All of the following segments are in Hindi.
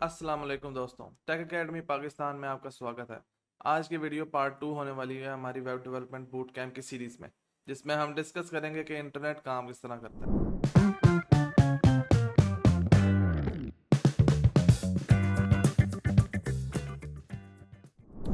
अस्सलाम वालेकुम दोस्तों, टेक एकेडमी पाकिस्तान में आपका स्वागत है। आज की वीडियो पार्ट 2 होने वाली है हमारी वेब डेवलपमेंट बूट कैंप की सीरीज में, जिसमें हम डिस्कस करेंगे कि इंटरनेट काम किस तरह करता है।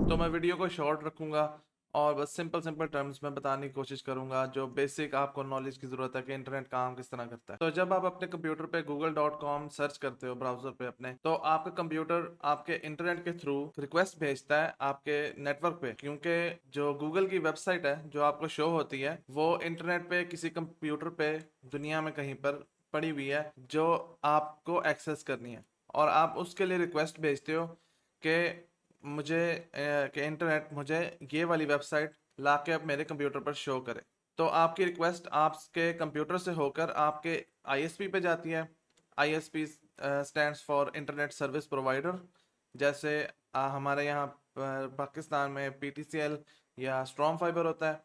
तो मैं वीडियो को शॉर्ट रखूंगा और बस सिंपल सिंपल टर्म्स में बताने की कोशिश करूंगा जो बेसिक आपको नॉलेज की ज़रूरत है कि इंटरनेट काम किस तरह करता है। तो जब आप अपने कंप्यूटर पे google.com सर्च करते हो ब्राउजर पे अपने, तो आपका कंप्यूटर आपके इंटरनेट के थ्रू रिक्वेस्ट भेजता है आपके नेटवर्क पे, क्योंकि जो गूगल की वेबसाइट है जो आपको शो होती है वो इंटरनेट पे किसी कंप्यूटर पे दुनिया में कहीं पर पड़ी हुई है जो आपको एक्सेस करनी है, और आप उसके लिए रिक्वेस्ट भेजते हो कि मुझे कि इंटरनेट मुझे ये वाली वेबसाइट ला के अब मेरे कंप्यूटर पर शो करे। तो आपकी रिक्वेस्ट आपके कंप्यूटर से होकर आपके आईएसपी पे जाती है। ISP stands for internet service provider. जैसे हमारे यहाँ पाकिस्तान में पीटीसीएल या स्ट्रॉन्ग फाइबर होता है,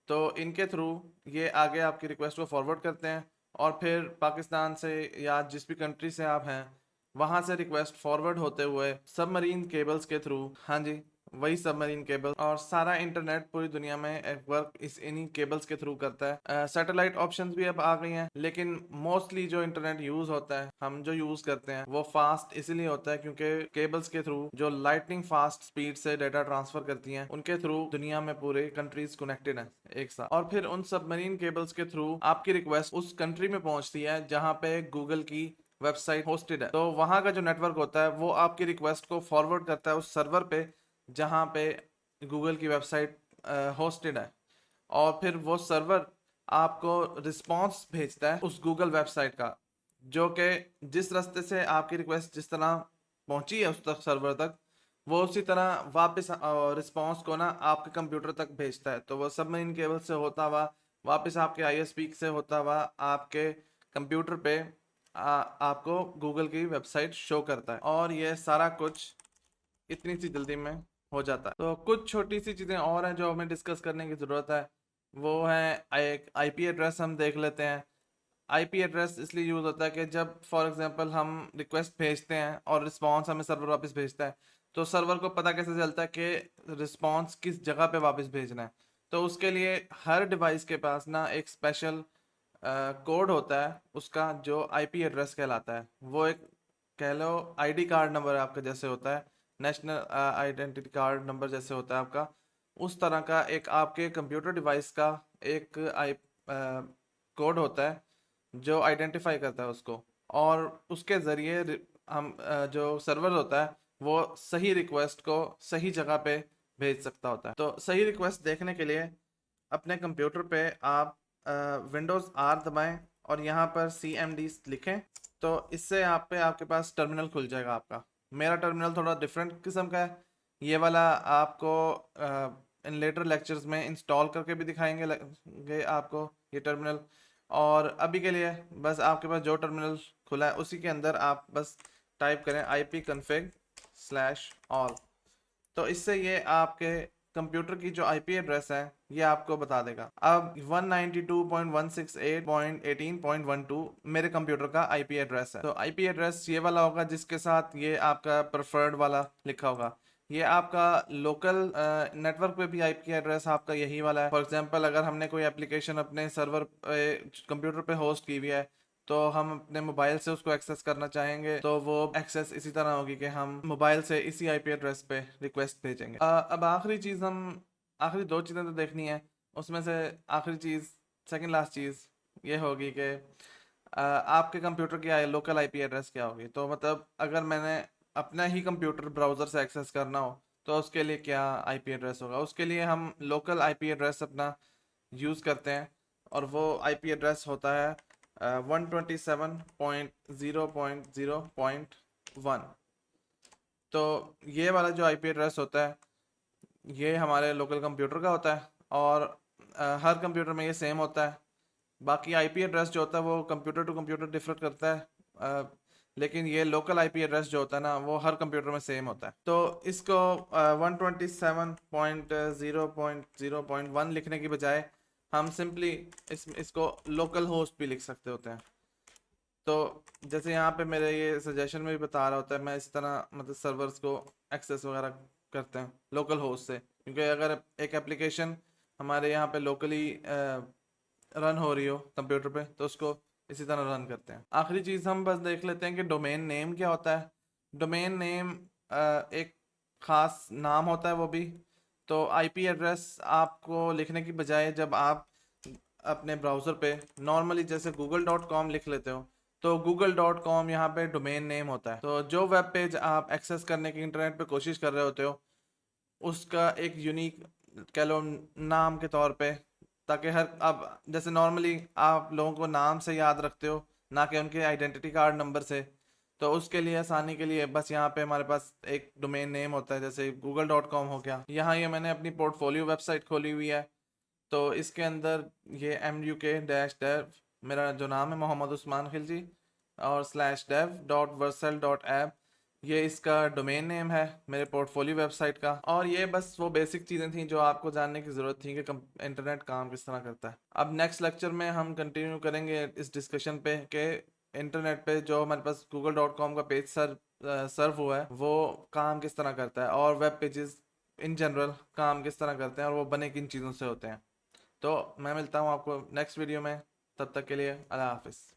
तो इनके थ्रू ये आगे आपकी रिक्वेस्ट को फॉरवर्ड करते हैं, और फिर पाकिस्तान से या जिस भी कंट्री से आप हैं वहां से रिक्वेस्ट फॉरवर्ड होते हुए सबमरीन केबल्स के थ्रू, हाँ जी वही सबमरीन केबल, और सारा इंटरनेट पूरी दुनिया में वर्क इस इन्हीं केबल्स के थ्रू करता है। सैटेलाइट ऑप्शंस भी अब आ गई हैं, लेकिन मोस्टली जो इंटरनेट यूज होता है, हम जो यूज करते हैं, वो फास्ट इसीलिए होता है क्योंकि केबल्स के थ्रू जो लाइटनिंग फास्ट स्पीड से डाटा ट्रांसफर करती हैं, उनके थ्रू दुनिया में पूरे कंट्रीज कनेक्टेड हैं एक साथ, और फिर उन सबमरीन केबल्स के थ्रू आपकी रिक्वेस्ट उस कंट्री में पहुंचती है जहां पे गूगल की वेबसाइट होस्टेड है। तो वहां का जो नेटवर्क होता है वो आपकी रिक्वेस्ट को फॉरवर्ड करता है उस सर्वर पे जहां पे गूगल की वेबसाइट होस्टेड है, और फिर वो सर्वर आपको रिस्पॉन्स भेजता है उस गूगल वेबसाइट का, जो कि जिस रास्ते से आपकी रिक्वेस्ट जिस तरह पहुंची है उस तक सर्वर तक, वो उसी तरह वापस रिस्पॉन्स को ना आपके कंप्यूटर तक भेजता है। तो वो सबमरीन केबल से होता हुआ वापस आपके आईएसपी से होता हुआ आपके कंप्यूटर पे आपको गूगल की वेबसाइट शो करता है, और ये सारा कुछ इतनी सी जल्दी में हो जाता है। तो कुछ छोटी सी चीज़ें और हैं जो हमें डिस्कस करने की ज़रूरत है, वो है एक आईपी एड्रेस हम देख लेते हैं। आईपी एड्रेस इसलिए यूज़ होता है कि जब फॉर एग्जांपल हम रिक्वेस्ट भेजते हैं और रिस्पांस हमें सर्वर वापस भेजता है, तो सर्वर को पता कैसे चलता है कि रिस्पांस किस जगह पे वापस भेजना है। तो उसके लिए हर डिवाइस के पास ना एक स्पेशल कोड होता है उसका, जो आईपी एड्रेस कहलाता है। वो एक कह लो आईडी कार्ड नंबर आपका जैसे होता है, नेशनल आइडेंटिटी कार्ड नंबर जैसे होता है आपका, उस तरह का एक आपके कंप्यूटर डिवाइस का एक आई कोड होता है जो आइडेंटिफाई करता है उसको, और उसके ज़रिए हम जो सर्वर होता है वो सही रिक्वेस्ट को सही जगह पे भेज सकता होता है। तो सही रिक्वेस्ट देखने के लिए अपने कंप्यूटर पे आप विंडोज़ आर दबाएं और यहाँ पर CMD लिखें, तो इससे आप पे आपके पास टर्मिनल खुल जाएगा आपका। मेरा टर्मिनल थोड़ा डिफरेंट किस्म का है, ये वाला आपको इन लेटर लेक्चर्स में इंस्टॉल करके भी दिखाएंगे आपको ये टर्मिनल। और अभी के लिए बस आपके पास जो टर्मिनल खुला है उसी के अंदर आप बस टाइप करें ipconfig/all, तो इससे ये आपके कंप्यूटर की जो आईपी एड्रेस है ये आपको बता देगा। अब 192.168.18.12 मेरे कंप्यूटर का आईपी एड्रेस है, तो आईपी एड्रेस ये वाला होगा जिसके साथ ये आपका प्रेफर्ड वाला लिखा होगा। ये आपका लोकल नेटवर्क पे भी आईपी एड्रेस आपका यही वाला है। फॉर एग्जांपल अगर हमने कोई एप्लीकेशन अपने सर्वर कंप्यूटर पे होस्ट की हुई है, तो हम अपने मोबाइल से उसको एक्सेस करना चाहेंगे, तो वो एक्सेस इसी तरह होगी कि हम मोबाइल से इसी आईपी एड्रेस पे रिक्वेस्ट भेजेंगे। अब आखिरी चीज़, हम आखिरी दो चीज़ें तो देखनी है, उसमें से आखिरी चीज़, सेकंड लास्ट चीज़ ये होगी कि आपके कंप्यूटर की लोकल आईपी एड्रेस क्या होगी। तो मतलब अगर मैंने अपना ही कंप्यूटर ब्राउज़र से एक्सेस करना हो तो उसके लिए क्या आईपी एड्रेस होगा। उसके लिए हम लोकल आईपी एड्रेस अपना यूज़ करते हैं, और वो आईपी एड्रेस होता है 127.0.0.1। तो ये वाला जो आईपी एड्रेस होता है ये हमारे लोकल कंप्यूटर का होता है, और हर कंप्यूटर में ये सेम होता है। बाकी आईपी एड्रेस जो होता है वो कंप्यूटर टू कंप्यूटर डिफर करता है, लेकिन ये लोकल आईपी एड्रेस जो होता है ना वो हर कंप्यूटर में सेम होता है। तो इसको 127.0.0.1 लिखने की बजाय हम सिंपली इसको लोकल होस्ट भी लिख सकते होते हैं। तो जैसे यहाँ पे मेरे ये सजेशन में भी बता रहा होता है, मैं इस तरह मतलब सर्वर्स को एक्सेस वगैरह करते हैं लोकल होस्ट से, क्योंकि अगर एक एप्लीकेशन हमारे यहाँ पे लोकली रन हो रही हो कंप्यूटर पे तो उसको इसी तरह रन करते हैं। आखिरी चीज़ हम बस देख लेते हैं कि डोमेन नेम क्या होता है। डोमेन नेम एक ख़ास नाम होता है वो भी। तो आईपी एड्रेस आपको लिखने की बजाय जब आप अपने ब्राउज़र पे नॉर्मली जैसे google.com लिख लेते हो तो google.com यहाँ पे डोमेन नेम होता है। तो जो वेब पेज आप एक्सेस करने की इंटरनेट पे कोशिश कर रहे होते हो उसका एक यूनिक कह लो नाम के तौर पे, ताकि हर अब जैसे नॉर्मली आप लोगों को नाम से याद रखते हो ना कि उनके आइडेंटिटी कार्ड नंबर से, तो उसके लिए आसानी के लिए बस यहाँ पे हमारे पास एक डोमेन नेम होता है। जैसे google.com हो गया, यहाँ ये मैंने अपनी पोर्टफोलियो वेबसाइट खोली हुई है। तो इसके अंदर ये MUK-dev मेरा जो नाम है मोहम्मद उस्मान खिलजी और /dev.vercel.app ये इसका डोमेन नेम है मेरे पोर्टफोलियो वेबसाइट का। और ये बस वो बेसिक चीज़ें थी जो आपको जानने की ज़रूरत थी कि इंटरनेट काम किस तरह करता है। अब नेक्स्ट लेक्चर में हम कंटिन्यू करेंगे इस डिस्कशन पे कि इंटरनेट पे जो हमारे पास google.com का पेज सर्व हुआ है वो काम किस तरह करता है, और वेब पेजेस इन जनरल काम किस तरह करते हैं और वो बने किन चीज़ों से होते हैं। तो मैं मिलता हूँ आपको नेक्स्ट वीडियो में, तब तक के लिए अल्लाह हाफिज़।